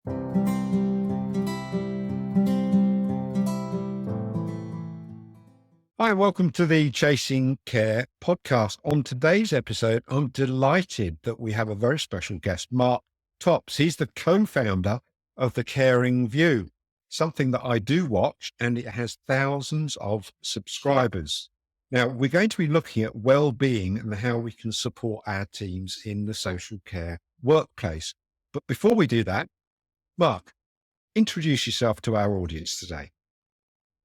Hi, and welcome to the Chasing Care podcast. On today's episode, I'm delighted that we have a very special guest, Mark Tops. He's the co-founder of The Caring View, something that I do watch, and it has thousands of subscribers. Now, we're going to be looking at well-being and how we can support our teams in the social care workplace. But before we do that, Mark, introduce yourself to our audience today.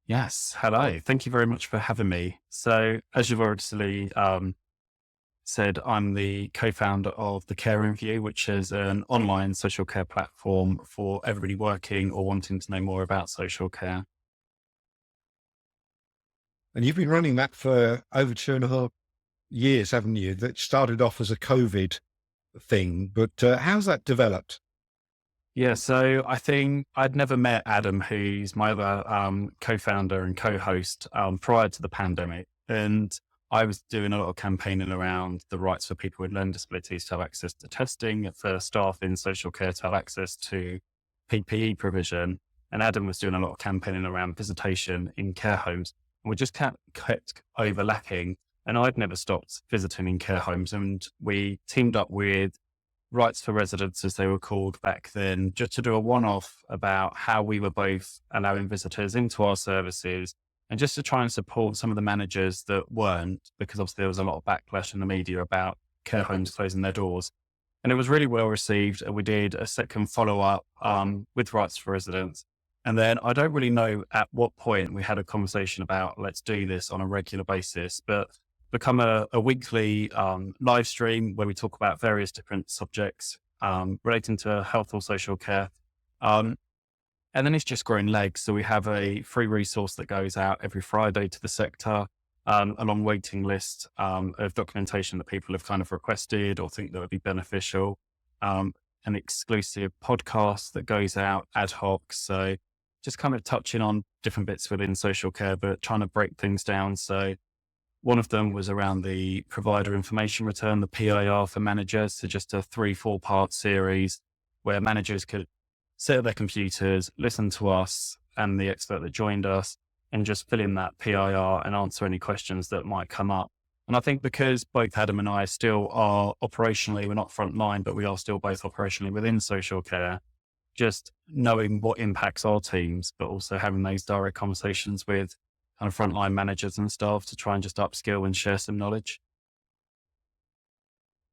Yes. Hello. Thank you very much for having me. So as you've already said, I'm the co-founder of The Caring View, which is an online social care platform for everybody working or wanting to know more about social care. And you've been running that for over 2.5 years, haven't you? That started off as a COVID thing, but how's that developed? Yeah. So I think I'd never met Adam, who's my other co-founder and co-host prior to the pandemic. And I was doing a lot of campaigning around the rights for people with learning disabilities to have access to testing, for staff in social care to have access to PPE provision. And Adam was doing a lot of campaigning around visitation in care homes. And we just kept overlapping. And I'd never stopped visiting in care homes. And we teamed up with Rights for Residents, as they were called back then, just to do a one-off about how we were both allowing visitors into our services and just to try and support some of the managers that weren't, because obviously there was a lot of backlash in the media about care homes closing their doors. And it was really well received. And we did a second follow-up with Rights for Residents. And then I don't really know at what point we had a conversation about let's do this on a regular basis, but become a weekly live stream where we talk about various different subjects relating to health or social care. And then it's just growing legs. So we have a free resource that goes out every Friday to the sector, a long waiting list of documentation that people have kind of requested or think that would be beneficial, an exclusive podcast that goes out ad hoc. So just kind of touching on different bits within social care, but trying to break things down. So one of them was around the provider information return, the PIR for managers. So just a 3-4 part series where managers could sit at their computers, listen to us and the expert that joined us, and just fill in that PIR and answer any questions that might come up. And I think because both Adam and I still are operationally, we're not frontline, but we are still both operationally within social care, just knowing what impacts our teams, but also having those direct conversations with kind of frontline managers and staff to try and just upskill and share some knowledge.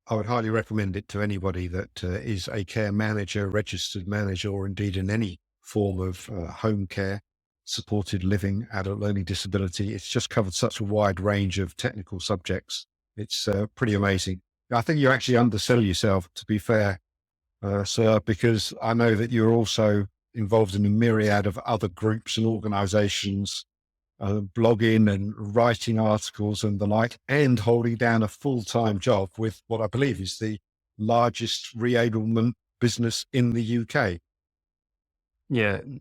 I would highly recommend it to anybody that is a care manager, registered manager, or indeed in any form of home care, supported living, adult learning disability. It's just covered such a wide range of technical subjects. It's pretty amazing. I think you actually undersell yourself, to be fair, sir, because I know that you're also involved in a myriad of other groups and organizations, blogging and writing articles and the like, and holding down a full-time job with what I believe is the largest reablement business in the UK.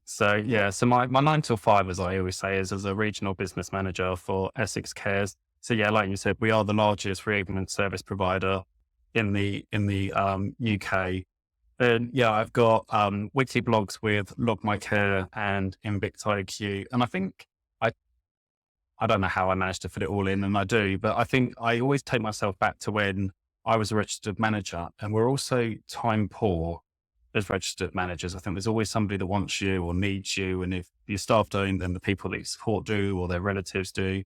So my 9 till 5, as I always say, is as a regional business manager for Essex Cares. So yeah, like you said, we are the largest reablement service provider in the UK. And yeah, I've got weekly blogs with Log My Care and Invict IQ. And I think I don't know how I managed to fit it all in, and I do, but I think I always take myself back to when I was a registered manager, and we're also time poor as registered managers. I think there's always somebody that wants you or needs you. And if your staff don't, then the people that you support do, or their relatives do,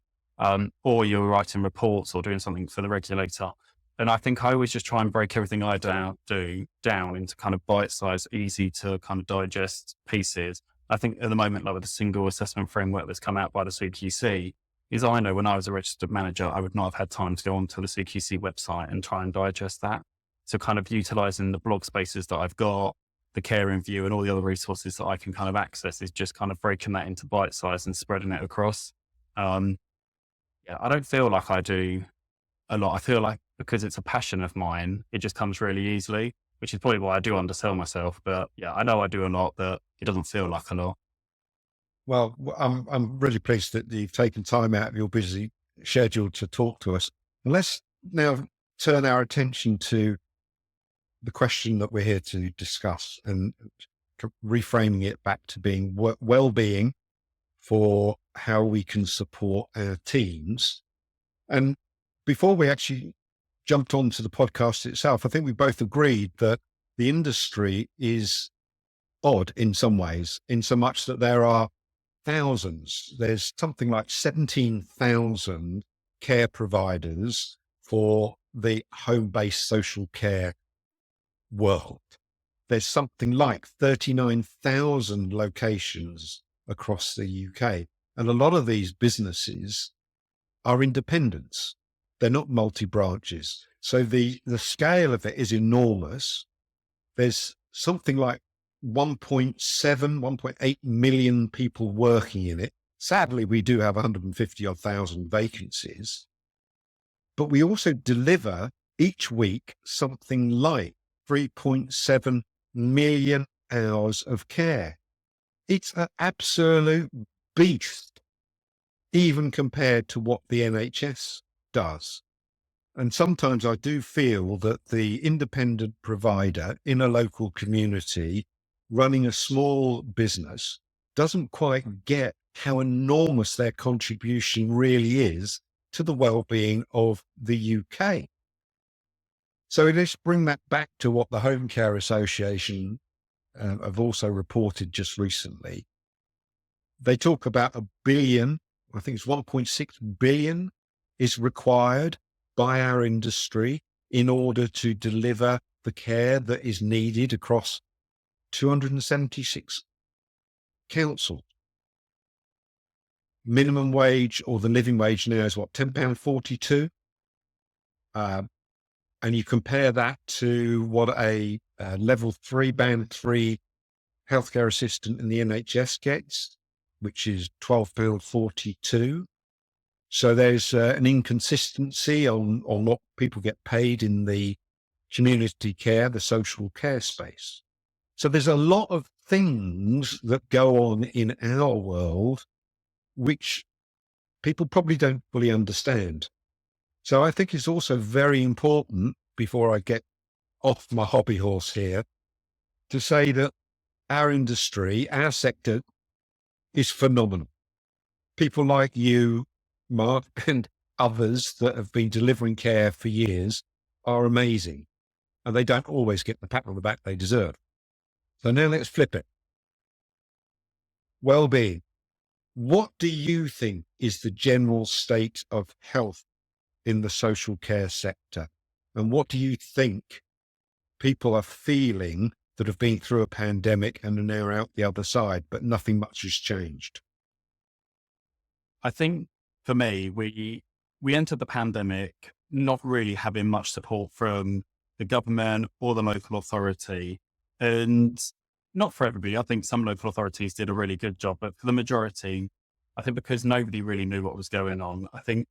or you're writing reports or doing something for the regulator. And I think I always just try and break everything I do down into kind of bite-sized, easy to kind of digest pieces. I think at the moment, like with the single assessment framework that's come out by the CQC, is I know when I was a registered manager, I would not have had time to go onto the CQC website and try and digest that. So kind of utilizing the blog spaces that I've got, the Caring View and all the other resources that I can kind of access is just kind of breaking that into bite size and spreading it across. I don't feel like I do a lot. I feel like because it's a passion of mine, it just comes really easily, which is probably why I do undersell myself. But yeah, I know I do a lot, but it doesn't feel like a lot. Well, I'm really pleased that you've taken time out of your busy schedule to talk to us. And let's now turn our attention to the question that we're here to discuss. And reframing it back to being well-being for how we can support our teams. And before we actually jumped onto the podcast itself, I think we both agreed that the industry is odd in some ways, in so much that there are thousands. There's something like 17,000 care providers for the home-based social care world. There's something like 39,000 locations across the UK. And a lot of these businesses are independents. They're not multi-branches. So the scale of it is enormous. There's something like 1.7, 1.8 million people working in it. Sadly, we do have 150 odd thousand vacancies, but we also deliver each week something like 3.7 million hours of care. It's an absolute beast, even compared to what the NHS does. And sometimes I do feel that the independent provider in a local community running a small business doesn't quite get how enormous their contribution really is to the well-being of the UK. So let's bring that back to what the Home Care Association have also reported just recently. They talk about $1 billion, I think it's 1.6 billion is required by our industry in order to deliver the care that is needed across 276 councils. Minimum wage, or the living wage now, is what, £10.42? And you compare that to what a level 3, band 3 healthcare assistant in the NHS gets, which is £12.42. So there's an inconsistency on what people get paid in the community care, the social care space. So there's a lot of things that go on in our world which people probably don't fully understand. So I think it's also very important, before I get off my hobby horse here, to say that our industry, our sector, is phenomenal. People like you, Mark, and others that have been delivering care for years are amazing, and they don't always get the pat on the back they deserve. So now let's flip it. Well-being. What do you think is the general state of health in the social care sector? And what do you think people are feeling that have been through a pandemic and are now out the other side, but nothing much has changed? I think for me, we entered the pandemic not really having much support from the government or the local authority, and not for everybody. I think some local authorities did a really good job, but for the majority, I think because nobody really knew what was going on, I think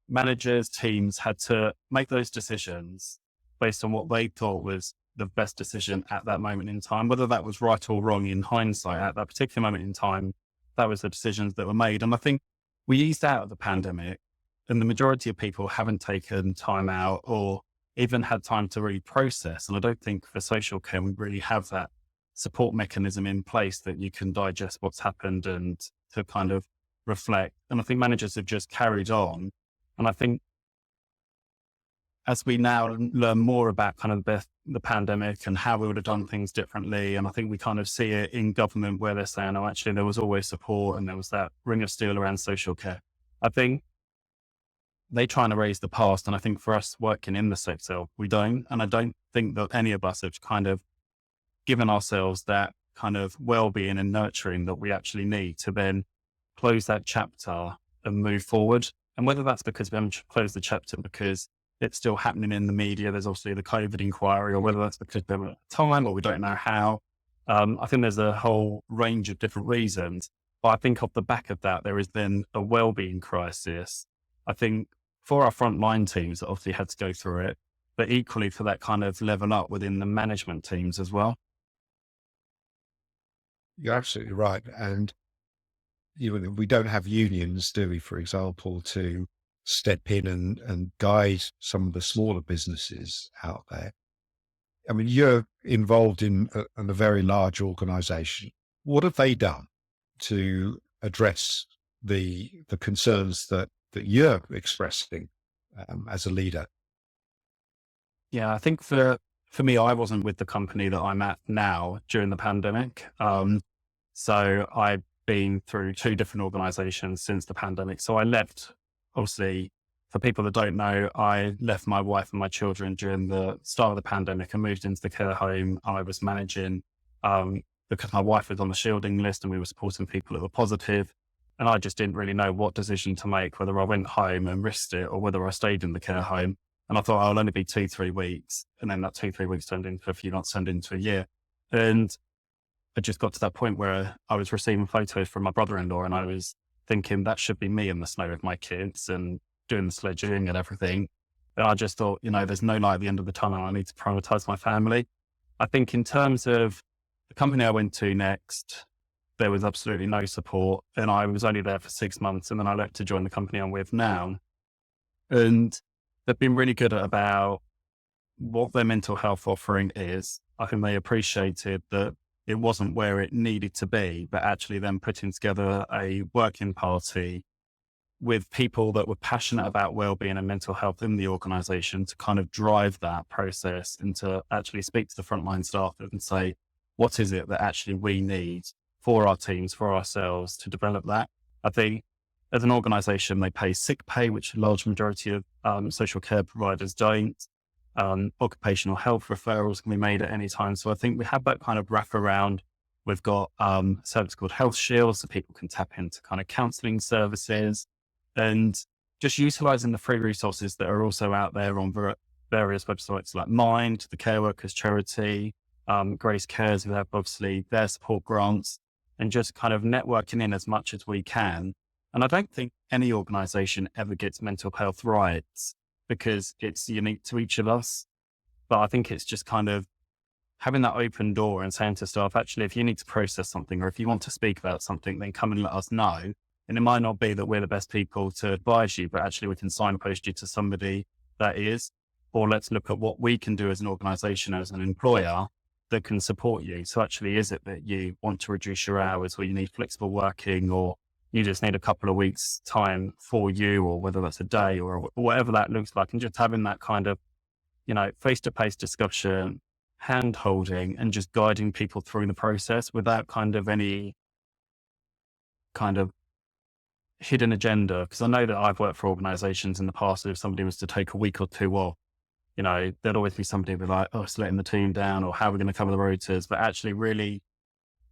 managers, teams had to make those decisions based on what they thought was the best decision at that moment in time, whether that was right or wrong in hindsight. At that particular moment in time, that was the decisions that were made. And I think we eased out of the pandemic, and the majority of people haven't taken time out or even had time to really process. And I don't think for social care, we really have that support mechanism in place that you can digest what's happened and to kind of reflect. And I think managers have just carried on. And I think as we now learn more about kind of the pandemic and how we would have done things differently, and I think we kind of see it in government where they're saying, oh, actually, there was always support and there was that ring of steel around social care. I think they trying to raise the past. And I think for us working in the sector, we don't. And I don't think that any of us have kind of given ourselves that kind of well-being and nurturing that we actually need to then close that chapter and move forward. And whether that's because we haven't closed the chapter because it's still happening in the media, there's obviously the COVID inquiry, or whether that's because we haven't time or we don't know how. I think there's a whole range of different reasons. But I think off the back of that, there is then a well-being crisis. I think for our frontline teams that obviously had to go through it, but equally for that kind of level up within the management teams as well. You're absolutely right. And we don't have unions, do we, for example, to step in and guide some of the smaller businesses out there. I mean, you're involved in a very large organization. What have they done to address the concerns that you're expressing as a leader? Yeah, I think for me, I wasn't with the company that I'm at now during the pandemic. So I've been through two different organizations since the pandemic. So I left, obviously, for people that don't know, I left my wife and my children during the start of the pandemic and moved into the care home I was managing, because my wife was on the shielding list and we were supporting people that were positive. And I just didn't really know what decision to make, whether I went home and risked it or whether I stayed in the care home. And I thought I'll only be 2-3 weeks. And then that 2-3 weeks turned into a few months, turned into a year. And I just got to that point where I was receiving photos from my brother-in-law and I was thinking that should be me in the snow with my kids and doing the sledging and everything. And I just thought, there's no light at the end of the tunnel. I need to prioritize my family. I think in terms of the company I went to next, there was absolutely no support. And I was only there for 6 months and then I left to join the company I'm with now. And they've been really good at about what their mental health offering is. I think they appreciated that it wasn't where it needed to be, but actually then putting together a working party with people that were passionate about wellbeing and mental health in the organization to kind of drive that process and to actually speak to the frontline staff and say, what is it that actually we need for our teams, for ourselves to develop that? I think as an organization, they pay sick pay, which a large majority of social care providers don't. Occupational health referrals can be made at any time. So I think we have that kind of wraparound. We've got a service called Health Shield, so people can tap into kind of counselling services and just utilising the free resources that are also out there on various websites like Mind, the Care Workers Charity, Grace Cares, who have obviously their support grants, and just kind of networking in as much as we can. And I don't think any organisation ever gets mental health right because it's unique to each of us. But I think it's just kind of having that open door and saying to staff, actually, if you need to process something or if you want to speak about something, then come and let us know. And it might not be that we're the best people to advise you, but actually we can signpost you to somebody that is, or let's look at what we can do as an organisation, as an employer that can support you. So actually, is it that you want to reduce your hours or you need flexible working or you just need a couple of weeks time for you, or whether that's a day or whatever that looks like, and just having that kind of, face-to-face discussion, hand holding and just guiding people through the process without kind of any kind of hidden agenda. Because I know that I've worked for organizations in the past, if somebody was to take a week or two off, there'd always be somebody who'd be like, oh, it's letting the team down, or how are we going to cover the rotas? But actually really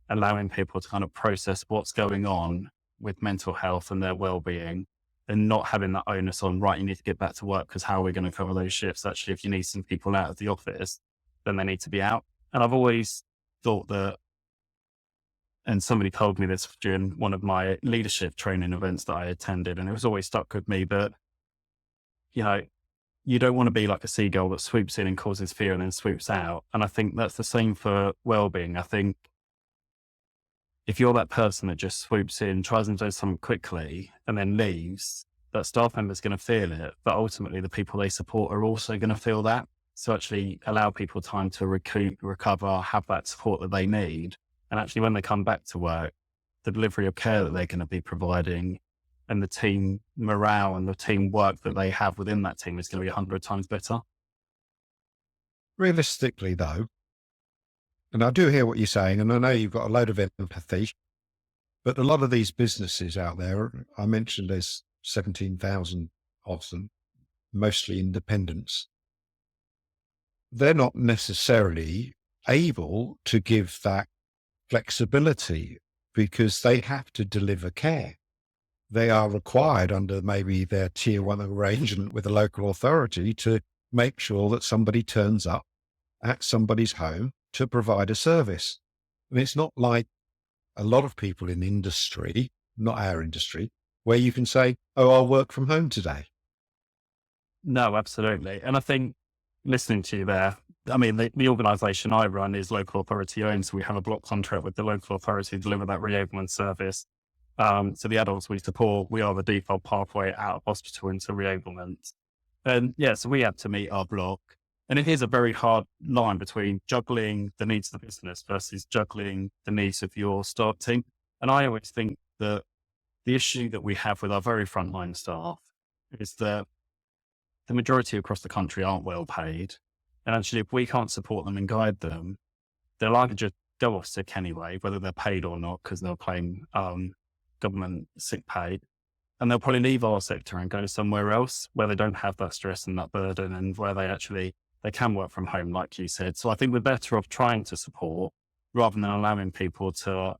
allowing people to kind of process what's going on with mental health and their well-being, and not having that onus on, right, you need to get back to work because how are we going to cover those shifts? Actually, if you need some people out of the office, then they need to be out. And I've always thought that, and somebody told me this during one of my leadership training events that I attended, and it was always stuck with me, but, you don't want to be like a seagull that swoops in and causes fear and then swoops out. And I think that's the same for well-being. I think if you're that person that just swoops in, tries and does something quickly and then leaves, that staff member's going to feel it. But ultimately, the people they support are also going to feel that. So actually allow people time to recoup, recover, have that support that they need. And actually, when they come back to work, the delivery of care that they're going to be providing and the team morale and the teamwork that they have within that team is going to be 100 times better. Realistically, though, and I do hear what you're saying, and I know you've got a load of empathy, but a lot of these businesses out there, I mentioned there's 17,000 of them, mostly independents. They're not necessarily able to give that flexibility because they have to deliver care. They are required under maybe their tier 1 arrangement with a local authority to make sure that somebody turns up at somebody's home to provide a service. And it's not like a lot of people in industry, not our industry, where you can say, oh, I'll work from home today. No, absolutely. And I think listening to you there, I mean, the organisation I run is local authority owned. So we have a block contract with the local authority to deliver that reablement service. So the adults we support, we are the default pathway out of hospital into reablement. And yeah, so we have to meet our block. And it is a very hard line between juggling the needs of the business versus juggling the needs of your staff team. And I always think that the issue that we have with our very frontline staff is that the majority across the country aren't well paid. And actually, if we can't support them and guide them, they'll either just go off sick anyway, whether they're paid or not, because they'll claim government sick pay. And they'll probably leave our sector and go somewhere else where they don't have that stress and that burden, and where they can work from home, like you said. So I think we're better off trying to support rather than allowing people to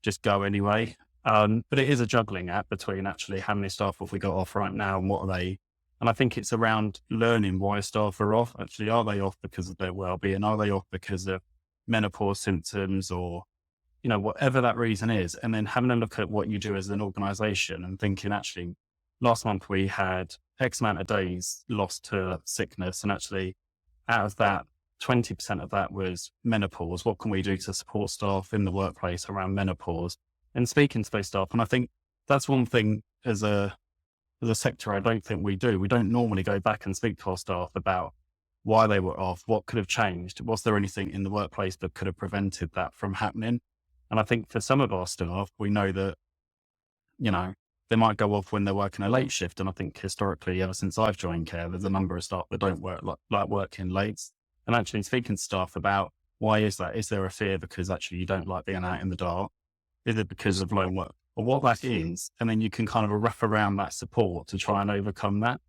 just go anyway. But it is a juggling act between actually how many staff have we got off right now and what are they. And I think it's around learning why staff are off. Actually, are they off because of their well-being? Are they off because of menopause symptoms, or, whatever that reason is? And then having a look at what you do as an organization and thinking, actually, last month we had X amount of days lost to sickness. And actually, out of that, 20% of that was menopause. What can we do to support staff in the workplace around menopause? And speaking to those staff. And I think that's one thing as a sector, I don't think we do. We don't normally go back and speak to our staff about why they were off, what could have changed. Was there anything in the workplace that could have prevented that from happening? And I think for some of our staff, we know that, they might go off when they're working a late shift. And I think historically, ever since I've joined care, there's a number of staff that don't work like working late. And actually speaking to staff about why is that? Is there a fear because actually you don't like being out in the dark? Is it because of lone work? Or what that is? And then you can kind of wrap around that support to try and overcome that.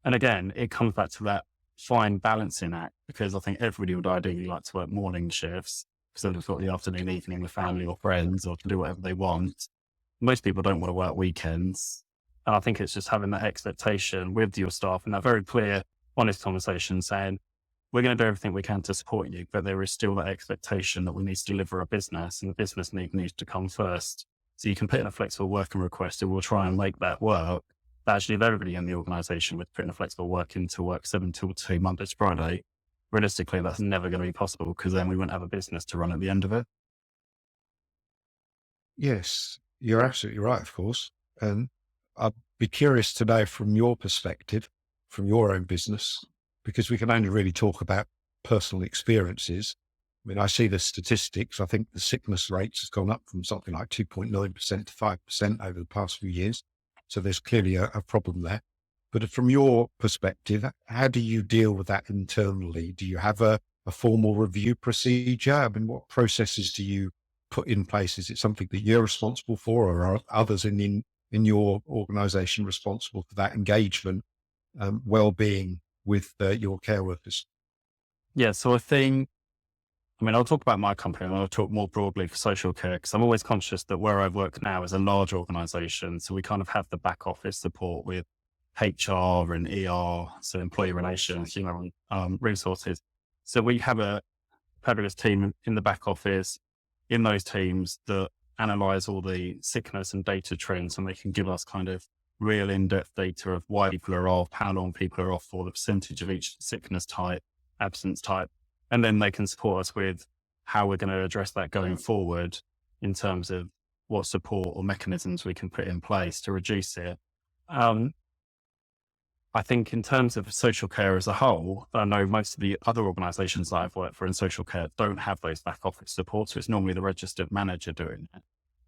And again, it comes back to that fine balancing act, because I think everybody would ideally like to work morning shifts because they've got the afternoon, evening with family or friends, or to do whatever they want. Most people don't want to work weekends. And I think it's just having that expectation with your staff and that very clear, honest conversation saying, we're going to do everything we can to support you, but there is still that expectation that we need to deliver a business, and the business needs to come first. So you can put in a flexible working request and we'll try and make that work. But actually, if everybody in the organization would put in a flexible working to work 7 till 2, Monday to Friday, realistically, that's never going to be possible, because then we wouldn't have a business to run at the end of it. Yes, you're absolutely right, of course. And I'd be curious to know from your perspective, from your own business, because we can only really talk about personal experiences. I mean, I see the statistics. I think the sickness rates has gone up from something like 2.9% to 5% over the past few years. So there's clearly a problem there. But from your perspective, how do you deal with that internally? Do you have a formal review procedure? I mean, what processes do you put in place? Is it something that you're responsible for, or are others in your organization responsible for that engagement, well-being with your care workers? Yeah. So I'll talk about my company and I'll talk more broadly for social care, because I'm always conscious that where I work now is a large organization. So we kind of have the back office support with HR and ER, so employee relations, human resources. So we have a fabulous team in the back office, in those teams, that analyze all the sickness and data trends, and they can give us kind of real in-depth data of why people are off, how long people are off for, the percentage of each sickness type, absence type. And then they can support us with how we're going to address that going forward in terms of what support or mechanisms we can put in place to reduce it. I think in terms of social care as a whole, I know most of the other organisations that I've worked for in social care don't have those back office support. So it's normally the registered manager doing it,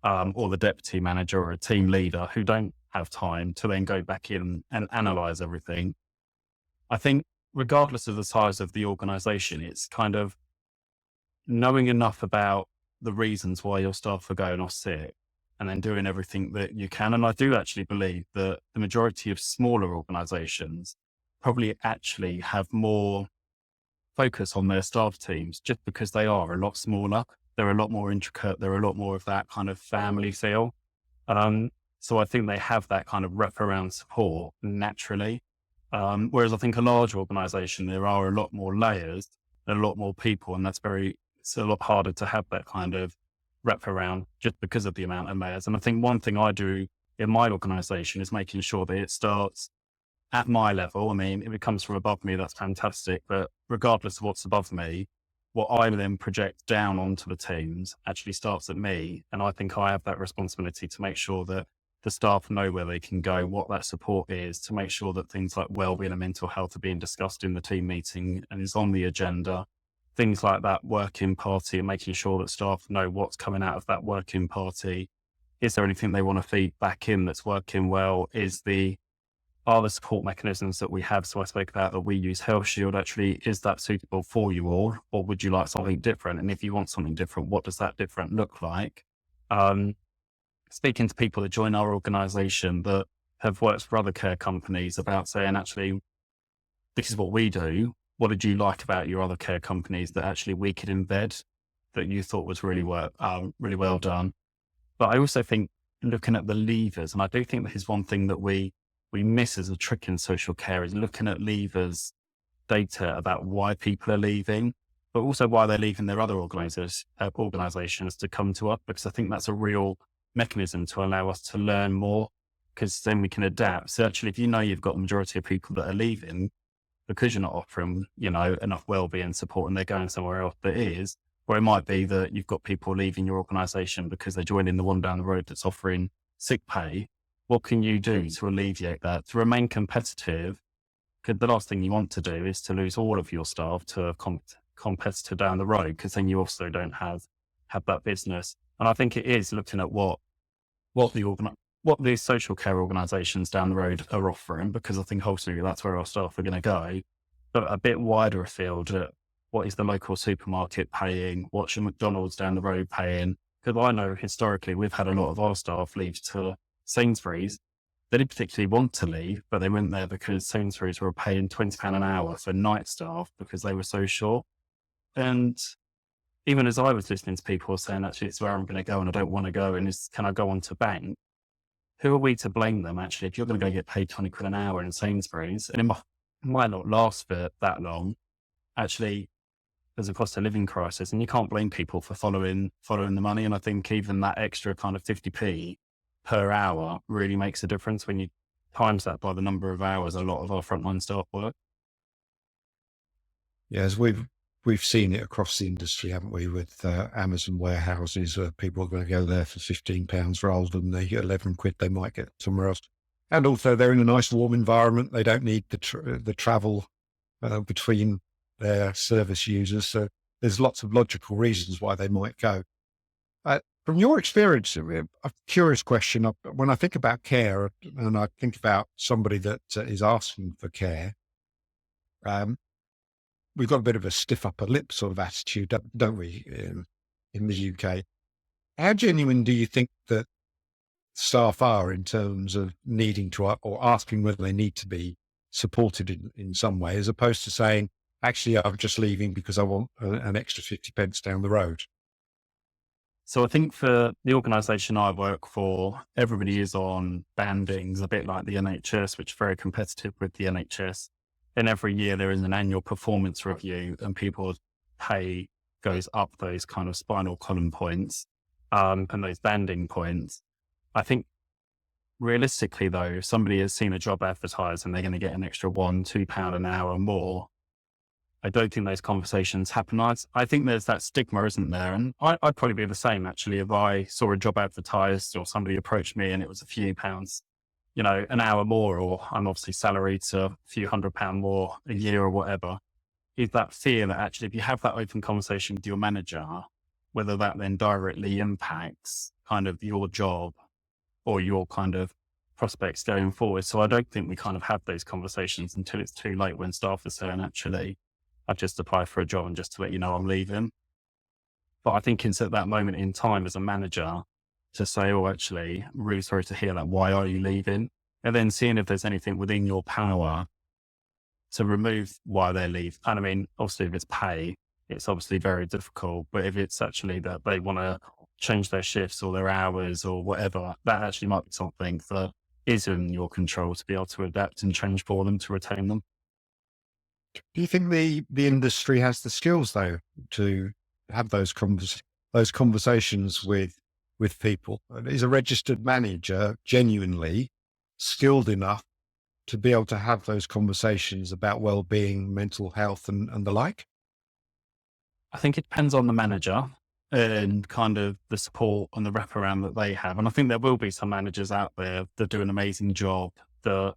or the deputy manager or a team leader who don't have time to then go back in and analyse everything. I think regardless of the size of the organisation, it's kind of knowing enough about the reasons why your staff are going off sick and then doing everything that you can. And I do actually believe that the majority of smaller organisations probably actually have more focus on their staff teams, just because they are a lot smaller. They're a lot more intricate. They're a lot more of that kind of family feel. So I think they have that kind of wraparound support naturally. Whereas I think a large organisation, there are a lot more layers and a lot more people, and it's a lot harder to have that kind of wrap around just because of the amount of layers. And I think one thing I do in my organisation is making sure that it starts at my level. I mean, if it comes from above me, that's fantastic. But regardless of what's above me, what I then project down onto the teams actually starts at me. And I think I have that responsibility to make sure that the staff know where they can go, what that support is, to make sure that things like wellbeing and mental health are being discussed in the team meeting and is on the agenda. Things like that working party and making sure that staff know what's coming out of that working party. Is there anything they want to feed back in that's working well? Are the support mechanisms that we have? So I spoke about that we use Health Shield. Actually, is that suitable for you all, or would you like something different? And if you want something different, what does that different look like? Speaking to people that join our organization that have worked for other care companies about saying, actually, this is what we do. What did you like about your other care companies that actually we could embed that you thought was really well done? But I also think looking at the levers, and I do think that is one thing that we miss as a trick in social care, is looking at levers data about why people are leaving, but also why they're leaving their other organizations to come to us, because I think that's a real mechanism to allow us to learn more, because then we can adapt. So actually, if you know you've got the majority of people that are leaving because you're not offering, enough wellbeing support and they're going somewhere else that is, or it might be that you've got people leaving your organization because they're joining the one down the road that's offering sick pay. What can you do to alleviate that, to remain competitive? Because the last thing you want to do is to lose all of your staff to a competitor down the road, because then you also don't have that business. And I think it is looking at what the social care organisations down the road are offering, because I think ultimately that's where our staff are going to go, but a bit wider afield at what is the local supermarket paying, what's your McDonald's down the road paying? Because I know historically we've had a lot of our staff leave to Sainsbury's. They didn't particularly want to leave, but they went there because Sainsbury's were paying £20 an hour for night staff because they were so short. And even as I was listening to people saying, actually, it's where I'm going to go and I don't want to go, and can I go on to bank? Who are we to blame them, actually? If you're going to go get paid 20 quid an hour in Sainsbury's, and it might not last for that long, actually, there's a cost of living crisis, and you can't blame people for following the money. And I think even that extra kind of 50p per hour really makes a difference when you times that by the number of hours a lot of our frontline staff work. Yeah, as we've seen it across the industry, haven't we, with Amazon warehouses, where people are going to go there for £15 rather than the 11 quid they might get somewhere else. And also they're in a nice warm environment. They don't need the travel between their service users. So there's lots of logical reasons why they might go. From your experience, a curious question. When I think about care and I think about somebody that is asking for care, we've got a bit of a stiff upper lip sort of attitude, don't we, in the UK? How genuine do you think that staff are in terms of needing to, or asking whether they need to be supported in some way, as opposed to saying, actually, I'm just leaving because I want an extra 50 pence down the road? So I think for the organisation I work for, everybody is on bandings, a bit like the NHS, which is very competitive with the NHS. And every year there is an annual performance review, and people's pay goes up those kind of spinal column points and those banding points. I think realistically, though, if somebody has seen a job advertised and they're going to get an extra £1-2 an hour more, I don't think those conversations happen. I think there's that stigma, isn't there? And I'd probably be the same, actually, if I saw a job advertised or somebody approached me and it was a few pounds, an hour more, or I'm obviously salaried to a few £100 more a year or whatever. Is that fear that actually, if you have that open conversation with your manager, whether that then directly impacts kind of your job or your kind of prospects going forward. So I don't think we kind of have those conversations until it's too late, when staff are saying, actually, I've just applied for a job and just to let you know I'm leaving. But I think it's at that moment in time as a manager to say, oh, actually, I'm really sorry to hear that. Why are you leaving? And then seeing if there's anything within your power to remove why they leave. And I mean, obviously, if it's pay, it's obviously very difficult. But if it's actually that they want to change their shifts or their hours or whatever, that actually might be something that is in your control to be able to adapt and change for them to retain them. Do you think the industry has the skills, though, to have those conversations with people? Is a registered manager genuinely skilled enough to be able to have those conversations about well-being, mental health, and the like? I think it depends on the manager. and kind of the support and the wraparound that they have. And I think there will be some managers out there that do an amazing job, that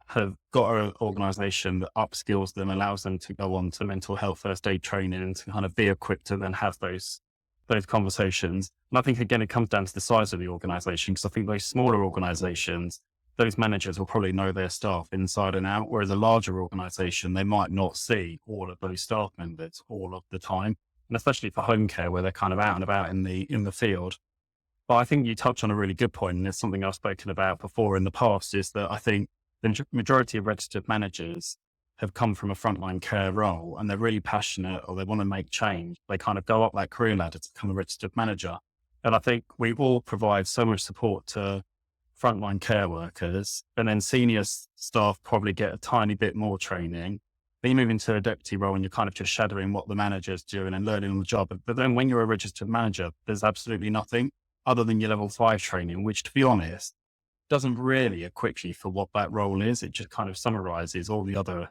have got an organization that upskills them, allows them to go on to mental health first aid training and to kind of be equipped to then have those conversations. And I think again, it comes down to the size of the organization, because I think those smaller organizations, those managers will probably know their staff inside and out, whereas a larger organization, they might not see all of those staff members all of the time. And especially for home care, where they're kind of out and about in the field. But I think you touch on a really good point, and it's something I've spoken about before in the past, is that I think the majority of registered managers have come from a frontline care role, and they're really passionate, or they want to make change. They kind of go up that career ladder to become a registered manager. And I think we all provide so much support to frontline care workers, and then senior staff probably get a tiny bit more training. Then you move into a deputy role and you're kind of just shadowing what the manager's doing and learning on the job. But then when you're a registered manager, there's absolutely nothing other than your level 5 training, which, to be honest, doesn't really equip you for what that role is. It just kind of summarizes all the other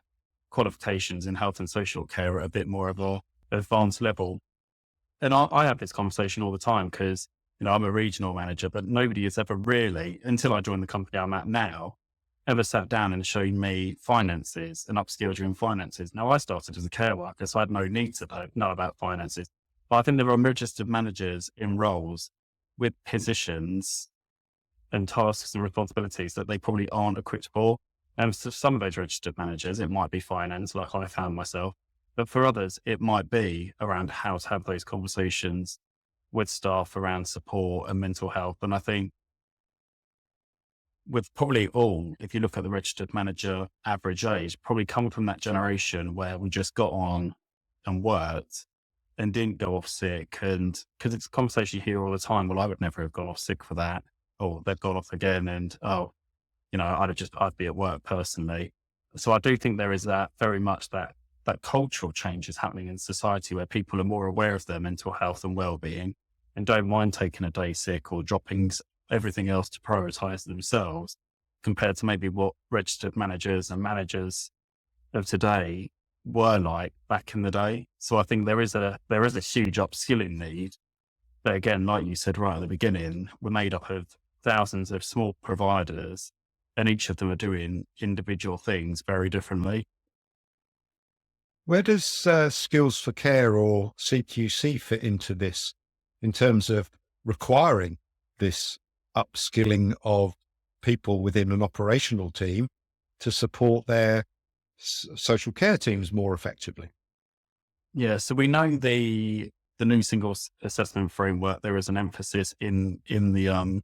qualifications in health and social care at a bit more of a advanced level. And I have this conversation all the time, because, I'm a regional manager, but nobody has ever really, until I joined the company I'm at now, ever sat down and shown me finances and upskilled you in finances. Now, I started as a care worker, so I had no need to know about finances. But I think there are registered managers in roles with positions and tasks and responsibilities that they probably aren't equipped for. And for some of those registered managers, it might be finance, like I found myself. But for others, it might be around how to have those conversations with staff around support and mental health. And I think with probably all, if you look at the registered manager average age, probably come from that generation where we just got on and worked and didn't go off sick. And because it's a conversation you hear all the time, well, I would never have gone off sick for that, or they've gone off again. And, I'd be at work personally. So I do think there is that very much that cultural change is happening in society, where people are more aware of their mental health and well-being and don't mind taking a day sick or dropping everything else to prioritize themselves, compared to maybe what registered managers and managers of today were like back in the day. So I think there is a huge upskilling need. But again, like you said right at the beginning, we're made up of thousands of small providers, and each of them are doing individual things very differently. Where does Skills for Care, or CQC, fit into this in terms of requiring this upskilling of people within an operational team to support their social care teams more effectively? Yeah, so we know the new single assessment framework, there is an emphasis in the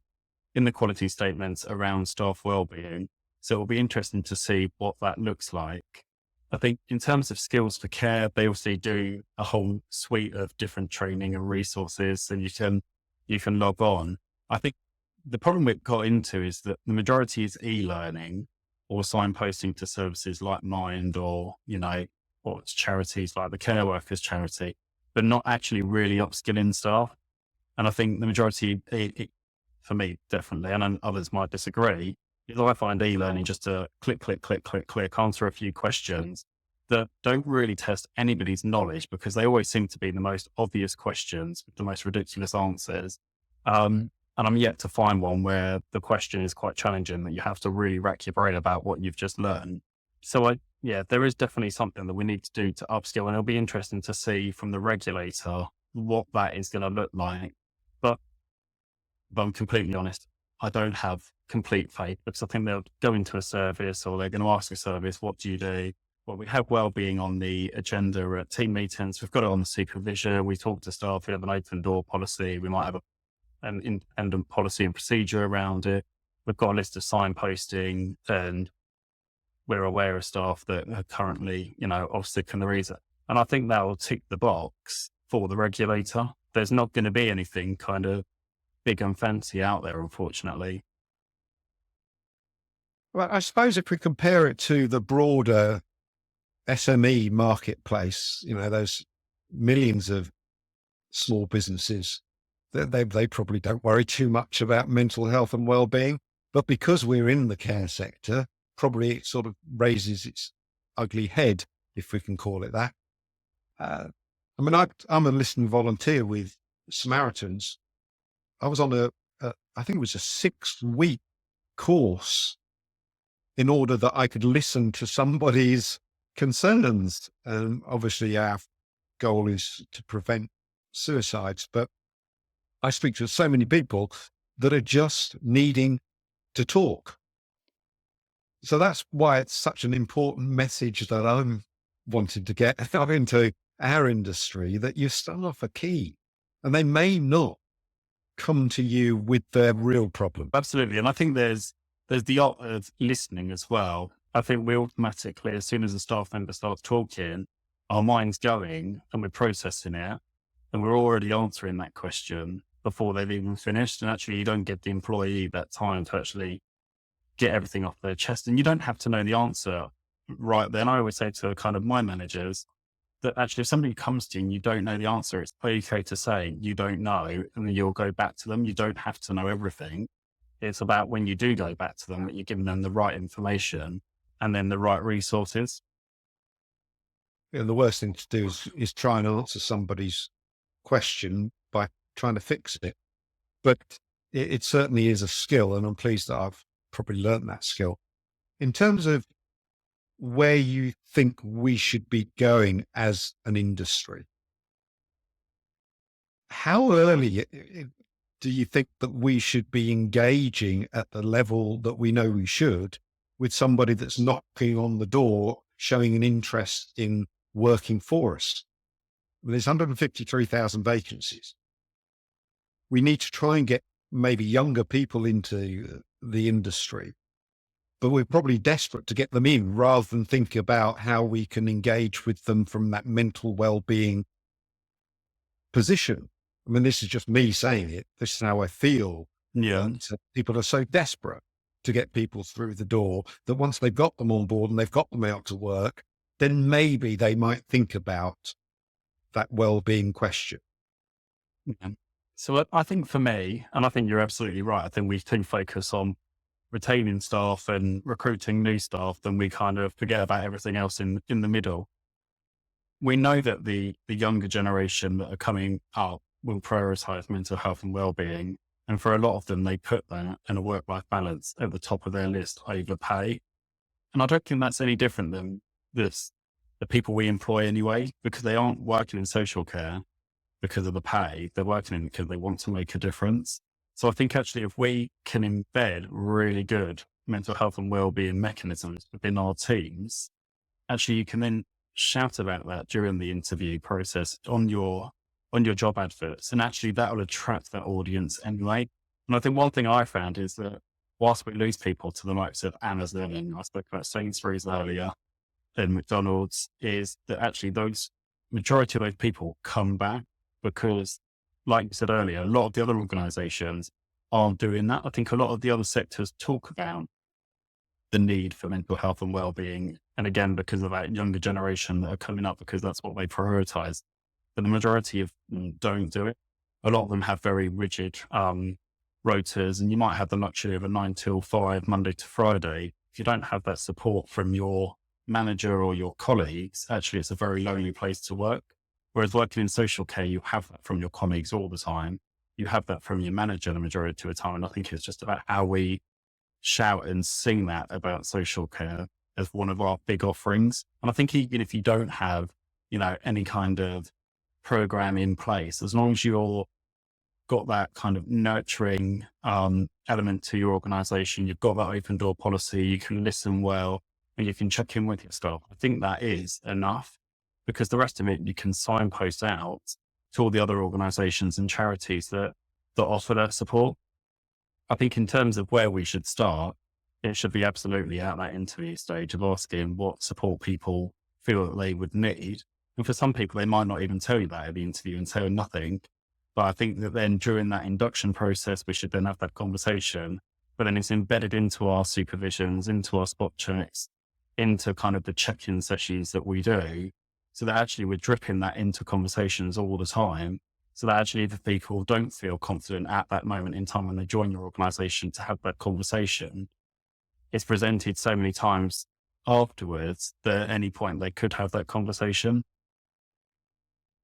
quality statements around staff wellbeing. So it'll be interesting to see what that looks like. I think in terms of Skills for Care, they also do a whole suite of different training and resources, and you can log on. I think the problem we've got into is that the majority is e-learning or signposting to services like Mind, or it's charities like the Care Workers Charity, but not actually really upskilling staff. And I think the majority, for me, definitely, and then others might disagree, is I find e-learning just to click, answer a few questions that don't really test anybody's knowledge, because they always seem to be the most obvious questions with the most ridiculous answers. And I'm yet to find one where the question is quite challenging, that you have to really rack your brain about what you've just learned. So there is definitely something that we need to do to upskill, and it'll be interesting to see from the regulator what that is going to look like. But I'm completely honest, I don't have complete faith, because I think they'll go into a service, or they're going to ask a service, what do you do? Well, we have wellbeing on the agenda at team meetings. We've got it on the supervision. We talk to staff. We have an open door policy. We might have an independent policy and procedure around it. We've got a list of signposting, and we're aware of staff that are currently, off sick and the reason. And I think that will tick the box for the regulator. There's not going to be anything kind of big and fancy out there, unfortunately. Well, I suppose if we compare it to the broader SME marketplace, those millions of small businesses, they probably don't worry too much about mental health and well-being. But because we're in the care sector, probably it sort of raises its ugly head, if we can call it that. I'm a listening volunteer with Samaritans, I was on I think it was a 6-week course in order that I could listen to somebody's concerns. And obviously our goal is to prevent suicides, but I speak to so many people that are just needing to talk. So that's why it's such an important message that I'm wanting to get out into our industry, that your staff are key and they may not come to you with their real problem. Absolutely. And I think there's the art of listening as well. I think we automatically, as soon as a staff member starts talking, our mind's going and we're processing it and we're already answering that question before they've even finished. And actually you don't give the employee that time to actually get everything off their chest, and you don't have to know the answer right then. I always say to kind of my managers that actually if somebody comes to you and you don't know the answer, it's okay to say you don't know, and then you'll go back to them. You don't have to know everything. It's about when you do go back to them that you're giving them the right information and then the right resources. And the worst thing to do is try and answer somebody's question by trying to fix it. But it certainly is a skill, and I'm pleased that I've probably learned that skill. In terms of where you think we should be going as an industry, how early do you think that we should be engaging at the level that we know we should with somebody that's knocking on the door, showing an interest in working for us? There's 153,000 vacancies. We need to try and get maybe younger people into the industry, but we're probably desperate to get them in rather than think about how we can engage with them from that mental well-being position. I mean, this is just me saying it. This is how I feel. Yeah. People are so desperate to get people through the door that once they've got them on board and they've got them out to work, then maybe they might think about that well-being question. Yeah. So I think for me, and I think you're absolutely right, I think we can focus on retaining staff and recruiting new staff, then we kind of forget about everything else in the middle. We know that the younger generation that are coming up will prioritize mental health and well-being. And for a lot of them, they put that and a work-life balance at the top of their list over pay. And I don't think that's any different than the people we employ anyway, because they aren't working in social care because of the pay. They're working in because they want to make a difference. So I think actually if we can embed really good mental health and well-being mechanisms within our teams, actually you can then shout about that during the interview process on your job adverts. And actually that will attract that audience anyway. And I think one thing I found is that whilst we lose people to the likes of Amazon, I spoke about Sainsbury's earlier, and McDonald's, is that actually those majority of those people come back because, like you said earlier, a lot of the other organizations aren't doing that. I think a lot of the other sectors talk about the need for mental health and well-being. And again, because of that younger generation that are coming up, because that's what they prioritize. But the majority of them don't do it. A lot of them have very rigid rotas, and you might have the luxury of a 9 till 5, Monday to Friday. If you don't have that support from your manager or your colleagues, actually it's a very lonely place to work. Whereas working in social care, you have that from your colleagues all the time. You have that from your manager the majority of the time. And I think it's just about how we shout and sing that about social care as one of our big offerings. And I think even if you don't have, any kind of program in place, as long as you're got that kind of nurturing element to your organization, you've got that open door policy, you can listen well, and you can check in with your staff. I think that is enough, because the rest of it, you can signpost out to all the other organizations and charities that offer that support. I think in terms of where we should start, it should be absolutely at that interview stage of asking what support people feel that they would need. And for some people, they might not even tell you that at the interview and tell nothing. But I think that then during that induction process, we should then have that conversation, but then it's embedded into our supervisions, into our spot checks, into kind of the check-in sessions that we do, so that actually we're dripping that into conversations all the time. So that actually if people don't feel confident at that moment in time when they join your organization to have that conversation, it's presented so many times afterwards that at any point they could have that conversation.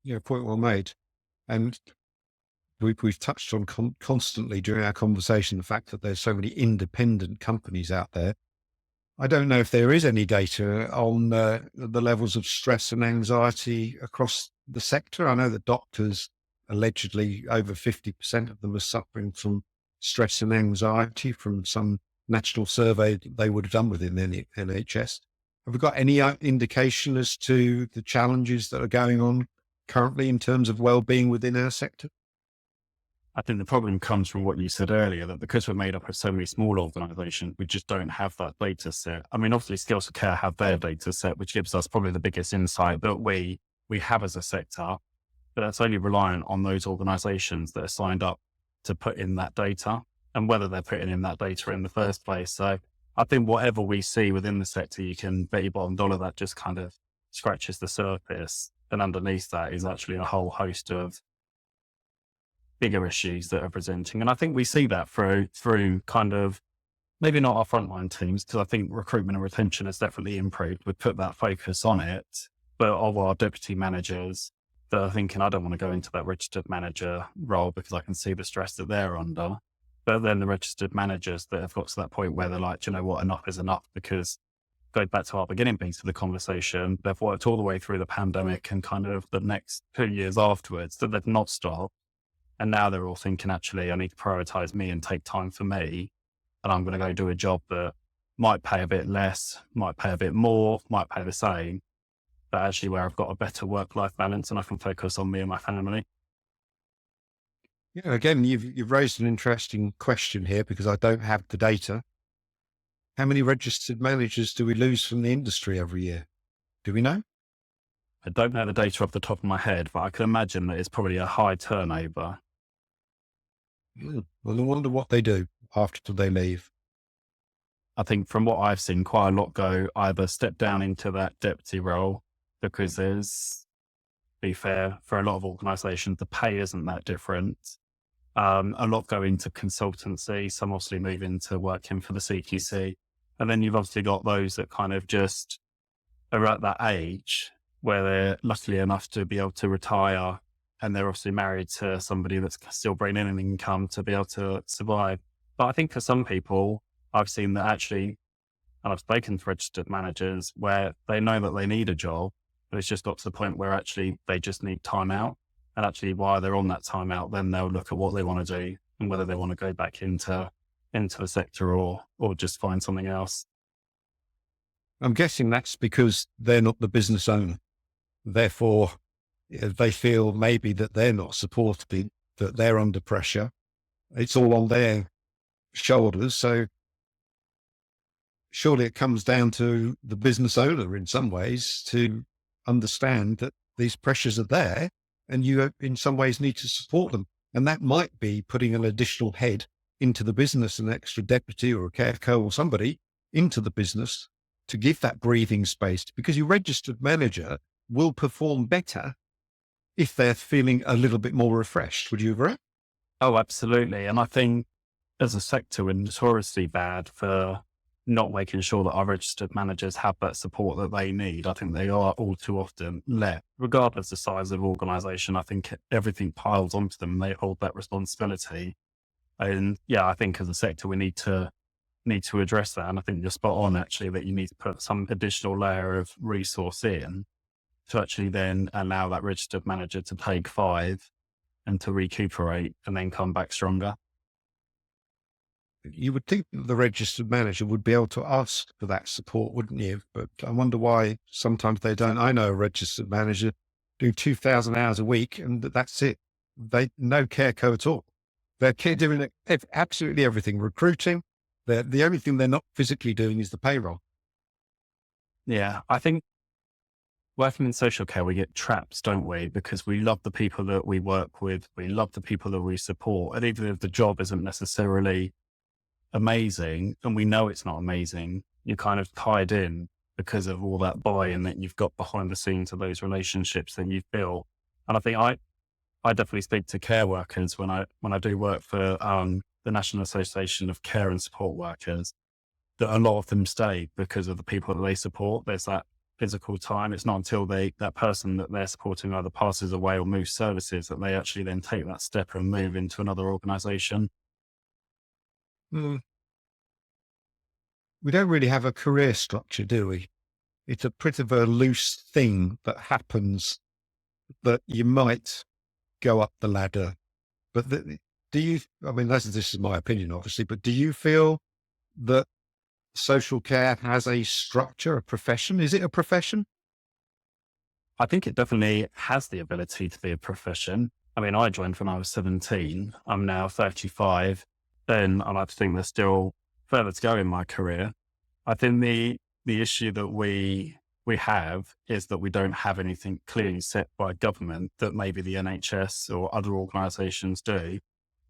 Yeah, point well made. And we've touched on constantly during our conversation the fact that there's so many independent companies out there. I don't know if there is any data on the levels of stress and anxiety across the sector. I know that doctors, allegedly over 50% of them are suffering from stress and anxiety from some national survey that they would have done within the NHS. Have we got any indication as to the challenges that are going on currently in terms of well-being within our sector? I think the problem comes from what you said earlier, that because we're made up of so many small organizations, we just don't have that data set. I mean, obviously Skills for Care have their data set, which gives us probably the biggest insight that we have as a sector, but that's only reliant on those organizations that are signed up to put in that data and whether they're putting in that data in the first place. So I think whatever we see within the sector, you can bet your bottom dollar that just kind of scratches the surface. And underneath that is actually a whole host of bigger issues that are presenting. And I think we see that through kind of maybe not our frontline teams, because I think recruitment and retention has definitely improved. We put that focus on it, but of our deputy managers that are thinking, I don't want to go into that registered manager role because I can see the stress that they're under. But then the registered managers that have got to that point where they're like, do you know what, enough is enough, because going back to our beginning piece of the conversation, they've worked all the way through the pandemic and kind of the next 2 years afterwards that they've not stopped. And now they're all thinking, actually, I need to prioritize me and take time for me. And I'm going to go do a job that might pay a bit less, might pay a bit more, might pay the same, but actually where I've got a better work-life balance and I can focus on me and my family. Yeah, again, you've raised an interesting question here because I don't have the data. How many registered managers do we lose from the industry every year? Do we know? I don't know the data off the top of my head, but I can imagine that it's probably a high turnover. Well, I wonder what they do after they leave. I think from what I've seen, quite a lot go either step down into that deputy role because there's, to be fair, for a lot of organisations, the pay isn't that different. A lot go into consultancy. Some obviously move into working for the CQC. And then you've obviously got those that kind of just are at that age where they're lucky enough to be able to retire and they're obviously married to somebody that's still bringing in an income to be able to survive. But I think for some people, I've seen that actually, and I've spoken to registered managers where they know that they need a job, but it's just got to the point where actually they just need time out. And actually while they're on that time out, then they'll look at what they want to do and whether they want to go back into the sector or just find something else. I'm guessing that's because they're not the business owner. Therefore, they feel maybe that they're not supported, that they're under pressure. It's all on their shoulders. So surely it comes down to the business owner in some ways to understand that these pressures are there and you in some ways need to support them. And that might be putting an additional head into the business, an extra deputy or a care co or somebody into the business to give that breathing space, because your registered manager will perform better if they're feeling a little bit more refreshed. Would you agree? Oh, absolutely. And I think as a sector, we're notoriously bad for not making sure that our registered managers have that support that they need. I think they are all too often let, regardless of the size of organisation. I think everything piles onto them and they hold that responsibility. And yeah, I think as a sector, we need to address that. And I think you're spot on actually that you need to put some additional layer of resource in to actually then allow that registered manager to take 5 and to recuperate and then come back stronger. You would think that the registered manager would be able to ask for that support, wouldn't you? But I wonder why sometimes they don't. I know a registered manager doing 2,000 hours a week and that's it. They no care co at all. They're doing absolutely everything, recruiting. The only thing they're not physically doing is the payroll. Yeah, I think working in social care, we get traps, don't we? Because we love the people that we work with. We love the people that we support. And even if the job isn't necessarily amazing, and we know it's not amazing, you're kind of tied in because of all that buy-in that you've got behind the scenes of those relationships that you've built. And I think I definitely speak to care workers when I do work for the National Association of Care and Support Workers, that a lot of them stay because of the people that they support. There's that physical time. It's not until that person that they're supporting either passes away or moves services that they actually then take that step and move into another organization. Mm, we don't really have a career structure, do we? It's a pretty of a loose thing that happens that you might go up the ladder. But do you, I mean, this is my opinion, obviously, but do you feel that social care has a structure, a profession? Is it a profession? I think it definitely has the ability to be a profession. I mean, I joined when I was 17. I'm now 35. Then I like to think there's still further to go in my career. I think the issue that we have is that we don't have anything clearly set by government that maybe the NHS or other organisations do.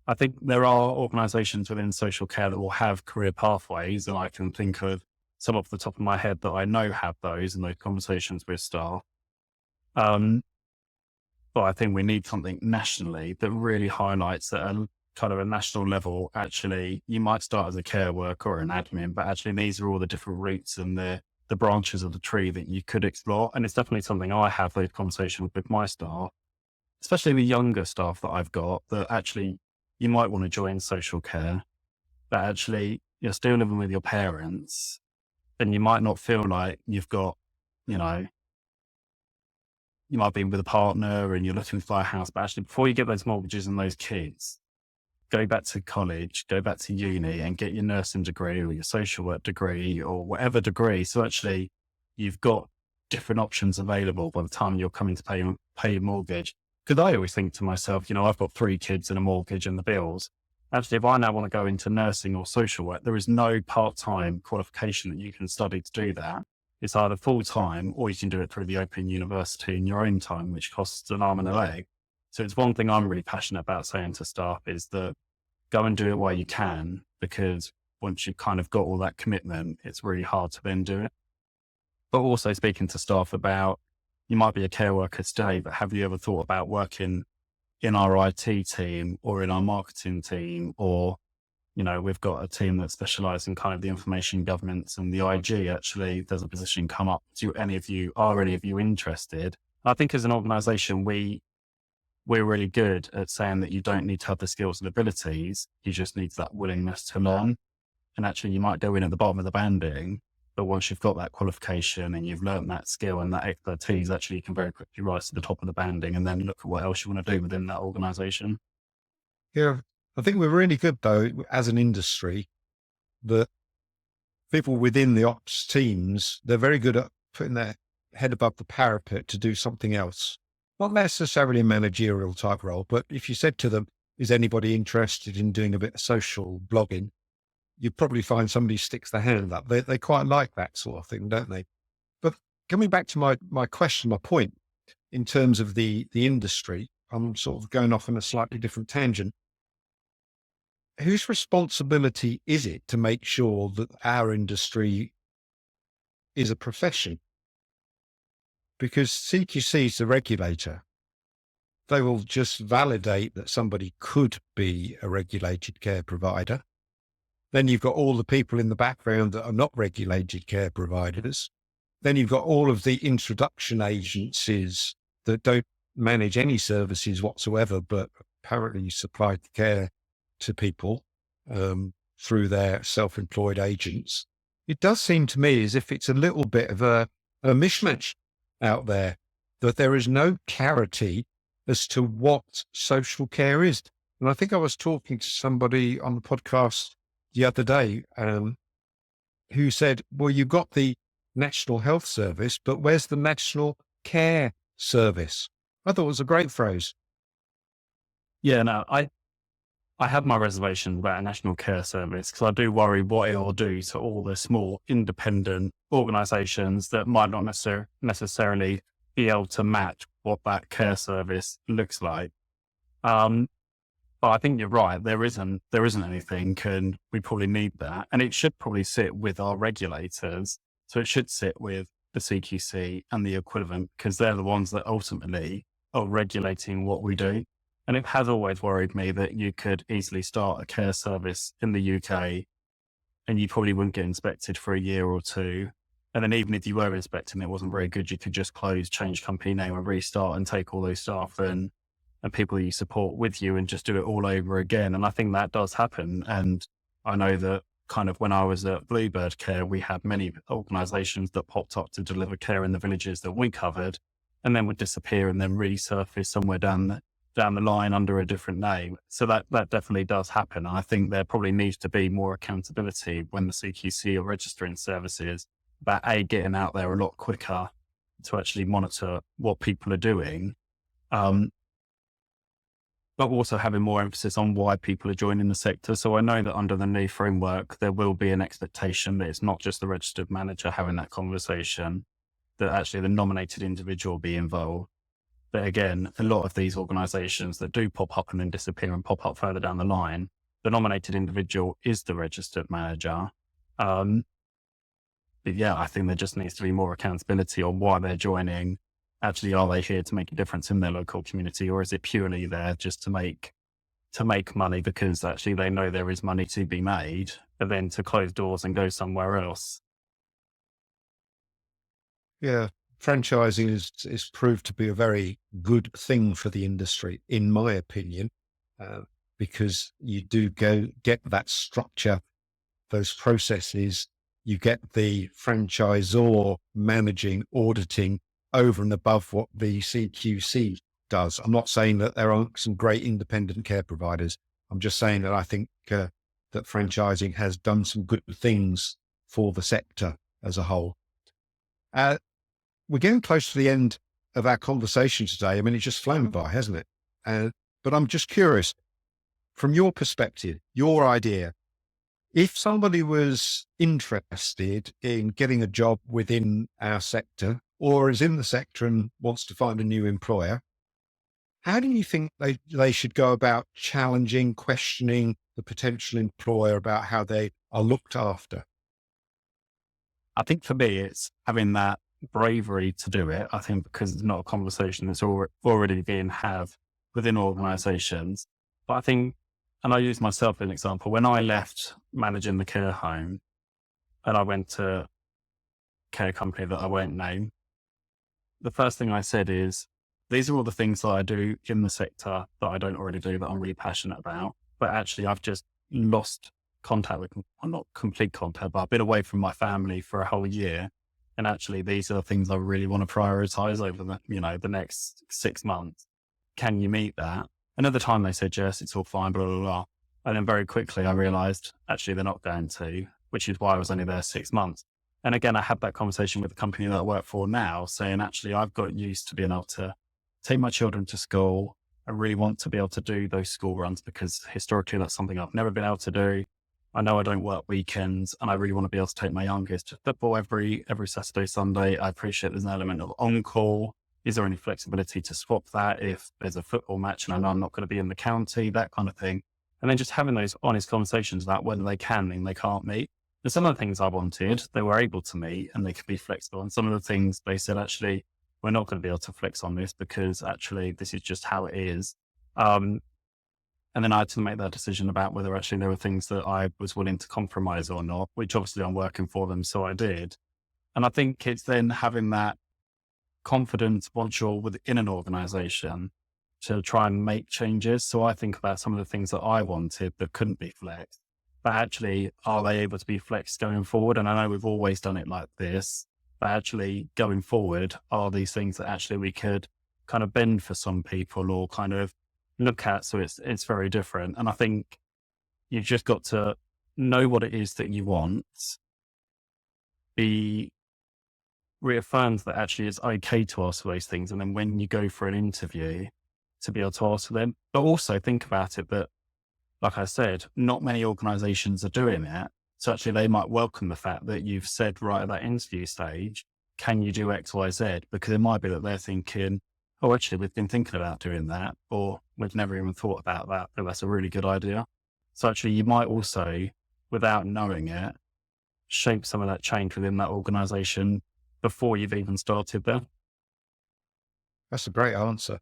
I think there are organisations within social care that will have career pathways, and I can think of some off the top of my head that I know have those in those conversations with staff. But I think we need something nationally that really highlights that a kind of a national level. Actually, you might start as a care worker or an admin, but actually these are all the different routes and the branches of the tree that you could explore. And it's definitely something I have those conversations with my staff, especially the younger staff that I've got, that actually you might want to join social care, but actually you're still living with your parents and you might not feel like you've got, you know, you might be with a partner and you're looking to buy a house, but actually before you get those mortgages and those kids, go back to college, go back to uni and get your nursing degree or your social work degree or whatever degree. So actually you've got different options available by the time you're coming to pay your mortgage. Because I always think to myself, I've got 3 kids and a mortgage and the bills. Actually, if I now want to go into nursing or social work, there is no part-time qualification that you can study to do that. It's either full-time or you can do it through the Open University in your own time, which costs an arm and a leg. So it's one thing I'm really passionate about saying to staff is that go and do it while you can, because once you've kind of got all that commitment, it's really hard to then do it. But also speaking to staff about, you might be a care worker today, but have you ever thought about working in our IT team or in our marketing team? Or, we've got a team that specializes in kind of the information governance and the IG. Actually, there's a position come up. Are any of you interested? I think as an organization, we're really good at saying that you don't need to have the skills and abilities. You just need that willingness to learn. And actually you might go in at the bottom of the banding, but once you've got that qualification and you've learned that skill and that expertise, actually you can very quickly rise to the top of the banding and then look at what else you want to do within that organization. Yeah. I think we're really good though, as an industry, that people within the ops teams, they're very good at putting their head above the parapet to do something else. Not necessarily a managerial type role, but if you said to them, is anybody interested in doing a bit of social blogging? You'd probably find somebody sticks their hand up. They quite like that sort of thing, don't they? But coming back to my question, my point, in terms of the industry, I'm sort of going off on a slightly different tangent. Whose responsibility is it to make sure that our industry is a profession? Because CQC is the regulator. They will just validate that somebody could be a regulated care provider. Then you've got all the people in the background that are not regulated care providers. Then you've got all of the introduction agencies that don't manage any services whatsoever, but apparently supply care to people through their self-employed agents. It does seem to me as if it's a little bit of a mishmash out there, that there is no clarity as to what social care is. And I think I was talking to somebody on the podcast the other day who said, well, you've got the National Health Service, but where's the National Care Service? I thought it was a great phrase. Yeah, no, I have my reservations about a National Care Service because I do worry what it will do to all the small independent organisations that might not necessarily be able to match what that care service looks like. But I think you're right. There isn't anything, and we probably need that. And it should probably sit with our regulators. So it should sit with the CQC and the equivalent, because they're the ones that ultimately are regulating what we do. And it has always worried me that you could easily start a care service in the UK and you probably wouldn't get inspected for a year or two. And then even if you were inspecting, it wasn't very good, you could just close, change company name and restart and take all those staff and people you support with you and just do it all over again. And I think that does happen. And I know that kind of when I was at Bluebird Care, we had many organisations that popped up to deliver care in the villages that we covered and then would disappear and then resurface somewhere down the line under a different name. So that definitely does happen. And I think there probably needs to be more accountability when the CQC are registering services about getting out there a lot quicker to actually monitor what people are doing. But also having more emphasis on why people are joining the sector. So I know that under the new framework, there will be an expectation that it's not just the registered manager having that conversation, that actually the nominated individual be involved. But again, a lot of these organisations that do pop up and then disappear and pop up further down the line, the nominated individual is the registered manager. But yeah, I think there just needs to be more accountability on why they're joining. Actually, are they here to make a difference in their local community, or is it purely there just to make money because actually they know there is money to be made, but then to close doors and go somewhere else? Yeah, franchising is proved to be a very good thing for the industry, in my opinion, because you do get that structure, those processes. You get the franchisor managing, auditing over and above what the CQC does. I'm not saying that there aren't some great independent care providers. I'm just saying that I think that franchising has done some good things for the sector as a whole. We're getting close to the end of our conversation today. I mean, it's just flown by, hasn't it? But I'm just curious, from your perspective, your idea, if somebody was interested in getting a job within our sector or is in the sector and wants to find a new employer, how do you think they should go about challenging, questioning the potential employer about how they are looked after? I think for me, it's having that bravery to do it. I think because it's not a conversation that's already being had within organisations. But I think, and I use myself as an example, when I left managing the care home and I went to a care company that I won't name, the first thing I said is, these are all the things that I do in the sector that I don't already do that I'm really passionate about. But actually, I've just lost contact with, well, not complete contact, but I've been away from my family for a whole year. And actually, these are the things I really want to prioritize over the next 6 months. Can you meet that? And at the time they said, yes, it's all fine, blah, blah, blah. And then very quickly I realized actually they're not going to, which is why I was only there 6 months. And again, I had that conversation with the company that I work for now, saying, actually, I've got used to being able to take my children to school. I really want to be able to do those school runs because historically that's something I've never been able to do. I know I don't work weekends and I really want to be able to take my youngest to football every Saturday, Sunday. I appreciate there's an element of on-call. Is there any flexibility to swap that if there's a football match and I know I'm not going to be in the county, that kind of thing. And then just having those honest conversations about whether they can and they can't meet. And some of the things I wanted, they were able to meet and they could be flexible. And some of the things they said, actually, we're not going to be able to flex on this because actually this is just how it is. And then I had to make that decision about whether actually there were things that I was willing to compromise or not, which obviously I'm working for them. So I did. And I think it's then having that confidence once you're within an organization to try and make changes. So I think about some of the things that I wanted that couldn't be flexed, but actually, are they able to be flexed going forward? And I know we've always done it like this, but actually going forward, are these things that actually we could kind of bend for some people or kind of look at? So it's very different. And I think you've just got to know what it is that you want, be reaffirmed that actually it's okay to ask for those things. And then when you go for an interview, to be able to ask for them, but also think about it that, like I said, not many organizations are doing it. So actually they might welcome the fact that you've said right at that interview stage, can you do X, Y, Z? Because it might be that they're thinking, oh, actually, we've been thinking about doing that, or we've never even thought about that, but that's a really good idea. So actually you might also, without knowing it, shape some of that change within that organization before you've even started there. That's a great answer.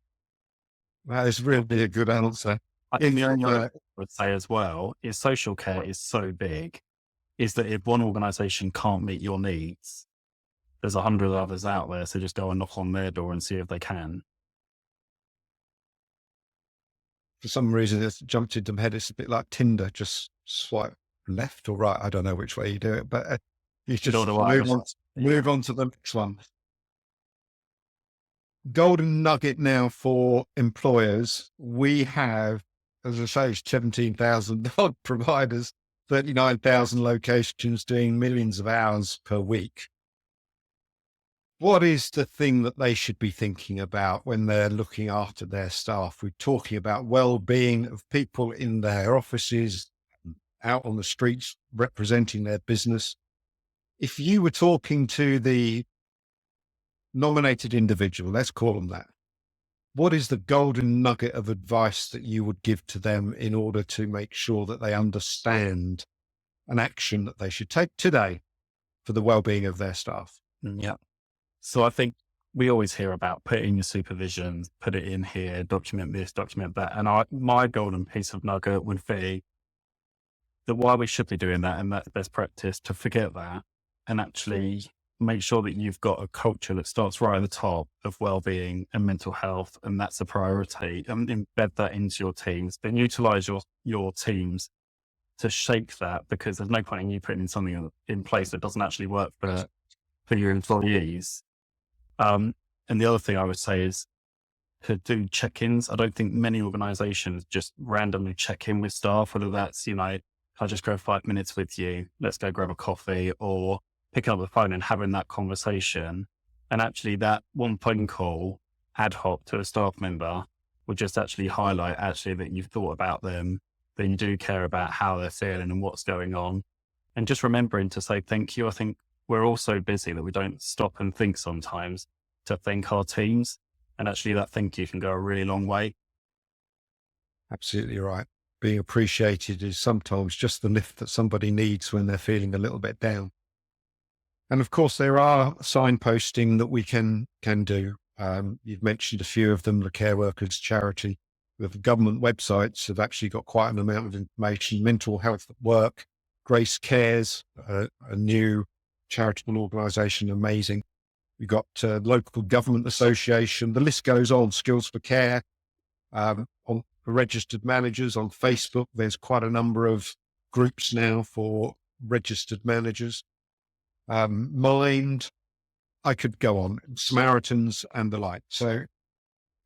That is really a good answer. I think the only other thing I would say as well is social care is so big, is that if one organization can't meet your needs, there's 100 others out there. So just go and knock on their door and see if they can. For some reason, it's jumped into my head. It's a bit like Tinder, just swipe left or right. I don't know which way you do it, but you Nor just do I. move on to the next one. Golden nugget now for employers. We have, as I say, 17,000 odd providers, 39,000 locations doing millions of hours per week. What is the thing that they should be thinking about when they're looking after their staff? We're talking about well-being of people in their offices, out on the streets, representing their business. If you were talking to the nominated individual, let's call them that, what is the golden nugget of advice that you would give to them in order to make sure that they understand an action that they should take today for the well-being of their staff? Yeah. So I think we always hear about put in your supervision, put it in here, document this, document that. And my golden piece of nugget would be that why we should be doing that, and that's best practice, to forget that and actually make sure that you've got a culture that starts right at the top of well-being and mental health, and that's a priority, and embed that into your teams. Then utilize your teams to shape that, because there's no point in you putting in something in place that doesn't actually work for your employees. And the other thing I would say is to do check-ins. I don't think many organizations just randomly check in with staff, whether that's, I just go 5 minutes with you, let's go grab a coffee, or picking up the phone and having that conversation. And actually that one phone call ad hoc to a staff member would just actually highlight that you've thought about them, that you do care about how they're feeling and what's going on. And just remembering to say thank you. I think we're all so busy that we don't stop and think sometimes to thank our teams. And actually that thank you can go a really long way. Absolutely right. Being appreciated is sometimes just the lift that somebody needs when they're feeling a little bit down. And of course, there are signposting that we can do. You've mentioned a few of them, the Care Workers Charity. The government websites have actually got quite an amount of information. Mental Health at Work, Grace Cares, a new charitable organisation, amazing. We've got local government association. The list goes on. Skills for Care, on registered managers on Facebook. There's quite a number of groups now for registered managers. Mind, I could go on, Samaritans and the like. So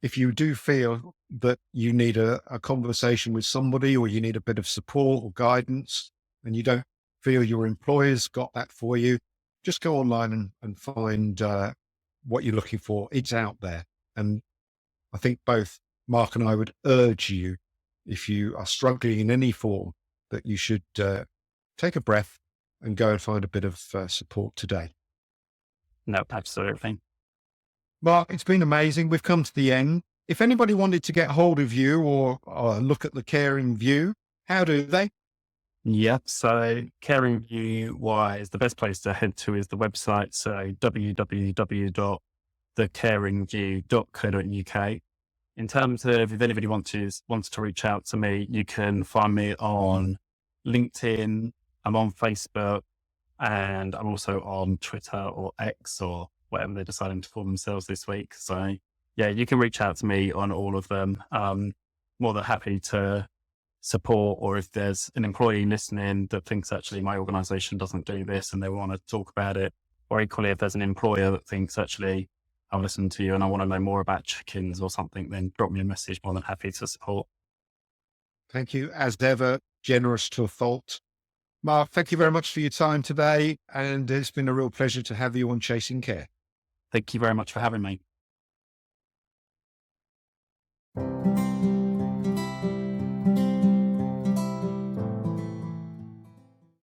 if you do feel that you need a conversation with somebody, or you need a bit of support or guidance, and you don't feel your employer's got that for you, just go online and find what you're looking for. It's out there. And I think both Mark and I would urge you, if you are struggling in any form, that you should take a breath and go and find a bit of support today. No, absolutely. Mark, it's been amazing. We've come to the end. If anybody wanted to get hold of you or look at the Caring View, how do they? Yeah. So Caring View wise, the best place to head to is the website. So www.thecaringview.co.uk. In terms of if anybody wants to reach out to me, you can find me on LinkedIn. I'm on Facebook, and I'm also on Twitter or X, or whatever they're deciding to call themselves this week. So yeah, you can reach out to me on all of them. More than happy to support, or if there's an employee listening that thinks actually my organization doesn't do this and they want to talk about it, or equally if there's an employer that thinks actually I'll listen to you and I want to know more about check-ins or something, then drop me a message. More than happy to support. Thank you. As ever, generous to a fault. Mark, thank you very much for your time today. And it's been a real pleasure to have you on Chasing Care. Thank you very much for having me.